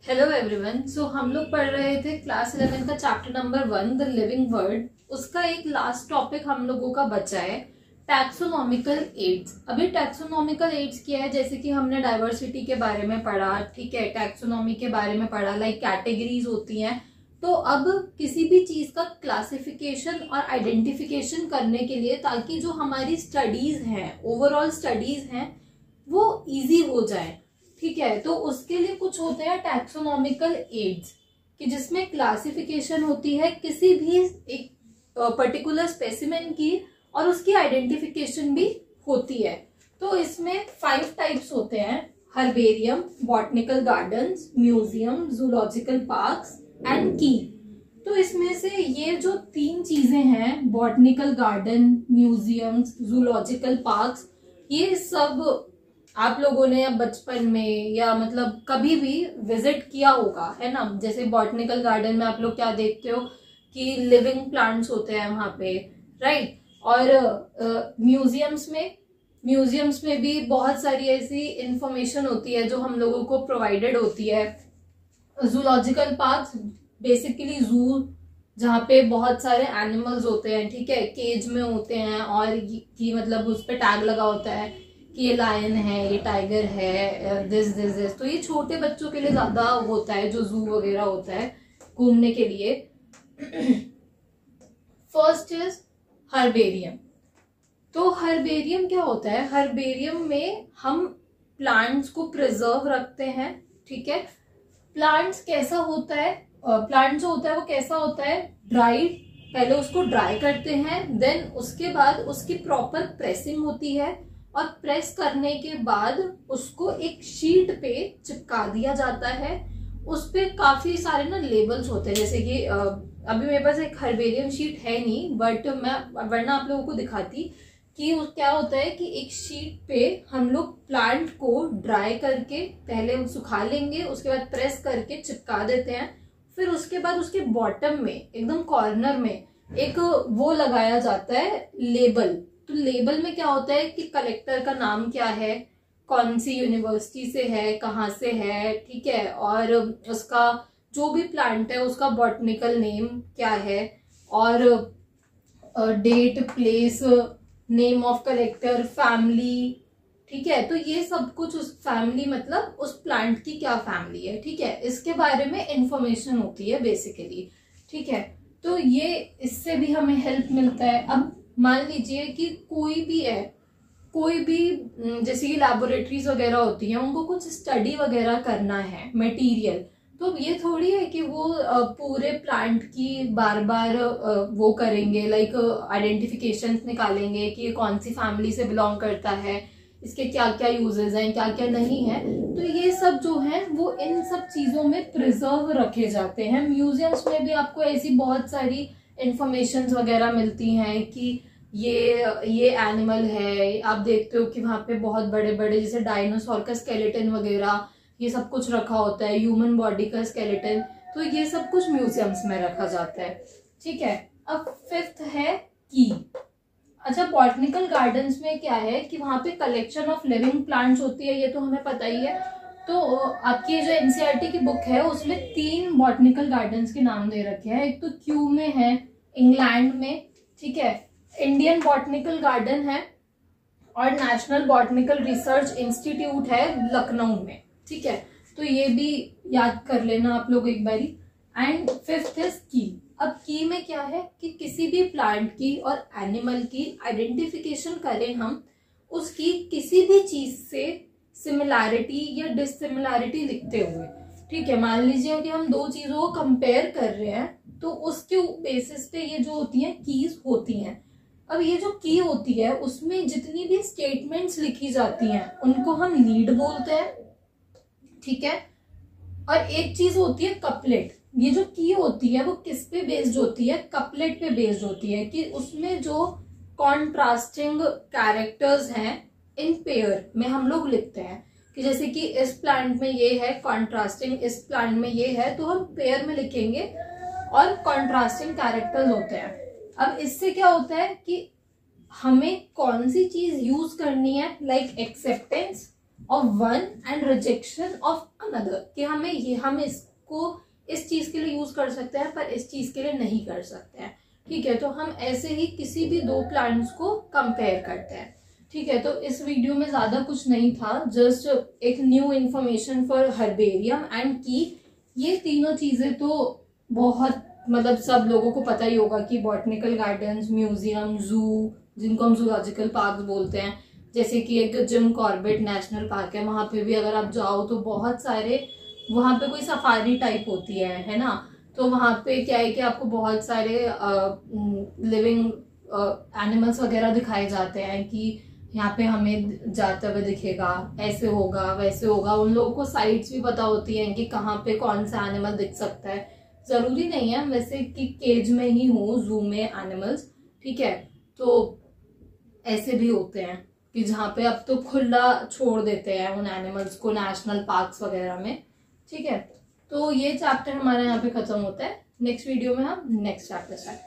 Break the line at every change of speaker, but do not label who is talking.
Hello everyone. सो हम लोग पढ़ रहे थे क्लास 11 का chapter number 1 the living word. उसका एक लास्ट टॉपिक हम लोगों का बचा है टैक्सोनॉमिकल एड्स। अभी टैक्सोनॉमिकल एड्स क्या है, जैसे कि हमने डाइवर्सिटी के बारे में पढ़ा, ठीक है, टैक्सोनॉमी के बारे में पढ़ा, लाइक कैटेगरीज होती हैं। तो अब किसी भी चीज का क्लासिफिकेशन और आइडेंटिफिकेशन करने के लिए, ताकि जो हमारी स्टडीज हैं, ओवरऑल स्टडीज हैं, वो इजी हो जाए, ठीक है, तो उसके लिए कुछ होते हैं टैक्सोनॉमिकल एड्स, कि जिसमें क्लासिफिकेशन होती है किसी भी एक पर्टिकुलर स्पेसिमेन की, और उसकी आइडेंटिफिकेशन भी होती है। तो इसमें 5 टाइप्स होते हैं: herbarium, botanical gardens, museum, zoological parks and की। तो इसमें से ये जो 3 चीजें हैं, botanical garden, museums, zoological parks, ये सब आप लोगों ने बचपन में या मतलब कभी भी विजिट किया होगा, है ना। जैसे बॉटनिकल गार्डन में आप लोग क्या देखते हो कि लिविंग प्लांट्स होते हैं वहां पे, राइट। और म्यूजियम्स में भी बहुत सारी ऐसी इंफॉर्मेशन होती है जो हम लोगों को प्रोवाइडेड होती है। जूलॉजिकल पार्क बेसिकली जू, जहाँ पे बहुत सारे एनिमल्स होते हैं, ठीक है, केज में होते हैं, और की मतलब उस पर टैग लगा होता है कि ये लायन है, ये टाइगर है, दिस। तो ये छोटे बच्चों के लिए ज्यादा होता है, जो जू वगैरह होता है घूमने के लिए। First is herbarium. तो हर्बेरियम क्या होता है? हर्बेरियम में हम प्लांट्स को प्रिजर्व रखते हैं, ठीक है। प्लांट्स कैसा होता है, प्लांट जो होता है वो कैसा होता है? ड्राइड। पहले उसको ड्राई करते हैं, देन उसके बाद उसकी प्रॉपर प्रेसिंग होती है, और प्रेस करने के बाद उसको एक शीट पे चिपका दिया जाता है। उस पे काफी सारे ना लेबल्स होते हैं, जैसे कि अभी मेरे पास एक हर्बेरियम शीट है नहीं, बट मैं वरना आप लोगों को दिखाती कि क्या होता है कि एक शीट पे हम लोग प्लांट को ड्राई करके पहले सुखा लेंगे, उसके बाद प्रेस करके चिपका देते हैं। फिर उसके बाद उसके बॉटम में एकदम कॉर्नर में एक वो लगाया जाता है लेबल। तो लेबल में क्या होता है कि कलेक्टर का नाम क्या है, कौन सी यूनिवर्सिटी से है, कहाँ से है, ठीक है, और उसका जो भी प्लांट है उसका बॉटनिकल नेम क्या है, और date, place, name of collector, family, ठीक है। तो ये सब कुछ उस फैमिली मतलब उस प्लांट की क्या फैमिली है, ठीक है, इसके बारे में इंफॉर्मेशन होती है बेसिकली, ठीक है। तो ये इससे भी हमें हेल्प मिलता है। अब मान लीजिए कि कोई भी जैसे कि लैबोरेटरीज वगैरह होती हैं, उनको कुछ स्टडी वगैरह करना है मटेरियल, तो ये थोड़ी है कि वो पूरे प्लांट की बार बार वो करेंगे, लाइक आइडेंटिफिकेशंस निकालेंगे कि ये कौन सी फैमिली से बिलोंग करता है, इसके क्या क्या यूजेस हैं, क्या क्या नहीं है। तो ये सब जो है वो इन सब चीजों में प्रिजर्व रखे जाते हैं। म्यूजियम्स में भी आपको ऐसी बहुत सारी इंफॉर्मेशन वगैरह मिलती हैं कि ये एनिमल है। आप देखते हो कि वहां पे बहुत बड़े बड़े जैसे डायनासोर का स्केलेटन वगैरह ये सब कुछ रखा होता है, ह्यूमन बॉडी का स्केलेटन, तो ये सब कुछ म्यूजियम्स में रखा जाता है, ठीक है। अब 5th है की। अच्छा, बॉटनिकल गार्डन्स में क्या है कि वहां पे कलेक्शन ऑफ लिविंग प्लांट्स होती है, ये तो हमें पता ही है। तो आपकी जो एनसीईआरटी की बुक है उसमें 3 बॉटनिकल गार्डन्स के नाम दे रखे हैं। एक तो क्यू में है, इंग्लैंड में, ठीक है, इंडियन बॉटनिकल गार्डन है, और नेशनल बॉटनिकल रिसर्च इंस्टीट्यूट है लखनऊ में, ठीक है। तो ये भी याद कर लेना आप लोग एक बारी। एंड 5th इज की। अब की में क्या है कि किसी भी प्लांट की और एनिमल की आइडेंटिफिकेशन करें हम, उसकी किसी भी चीज से सिमिलैरिटी या डिससिमिलैरिटी लिखते हुए, ठीक है। मान लीजिए कि हम 2 चीजों को कंपेयर कर रहे हैं, तो उसके बेसिस पे ये जो होती हैं कीज होती हैं। अब ये जो की होती है उसमें जितनी भी स्टेटमेंट्स लिखी जाती हैं उनको हम लीड बोलते हैं, ठीक है। और एक चीज होती है कपलेट। ये जो की होती है वो किस पे बेस्ड होती है? कपलेट पे बेस्ड होती है, कि उसमें जो कॉन्ट्रास्टिंग कैरेक्टर्स हैं इन पेयर में हम लोग लिखते हैं, कि जैसे कि इस प्लांट में ये है कॉन्ट्रास्टिंग, इस प्लांट में ये है, तो हम पेयर में लिखेंगे और कॉन्ट्रास्टिंग कैरेक्टर्स होते हैं। अब इससे क्या होता है कि हमें कौन सी चीज यूज करनी है, like acceptance, of one and rejection of another, कि हम इसको इस चीज के लिए यूज कर सकते हैं पर इस चीज के लिए नहीं कर सकते हैं। ठीक है, तो हम ऐसे ही किसी भी दो प्लांट्स को कंपेयर करते हैं। ठीक है, तो इस वीडियो में ज्यादा कुछ नहीं था, जस्ट एक new information for herbarium and की ये तीनों चीजें तो बहुत मतलब सब लोगों को पता ही होगा कि बॉटनिकल गार्डन्स, म्यूजियम, जू, जिनको हम जूलॉजिकल पार्क बोलते हैं, जैसे कि एक जिम कॉर्बेट नेशनल पार्क है, वहां पे भी अगर आप जाओ तो बहुत सारे वहां पे कोई सफारी टाइप होती है ना, तो वहां पे क्या है कि आपको बहुत सारे लिविंग एनिमल्स वगैरह दिखाए जाते हैं कि यहाँ पे हमें जाते हुए दिखेगा, ऐसे होगा वैसे होगा। उन लोगों को साइट्स भी पता होती हैं कि कहाँ पे कौन सा एनिमल दिख सकता है। जरूरी नहीं है वैसे कि केज में ही हो जू में एनिमल्स। ठीक है, तो ऐसे भी होते हैं कि जहाँ पे अब तो खुला छोड़ देते हैं उन एनिमल्स को नेशनल पार्क्स वगैरह में। ठीक है, तो ये चैप्टर हमारा यहाँ पे खत्म होता है। नेक्स्ट वीडियो में हम नेक्स्ट चैप्टर स्टार्ट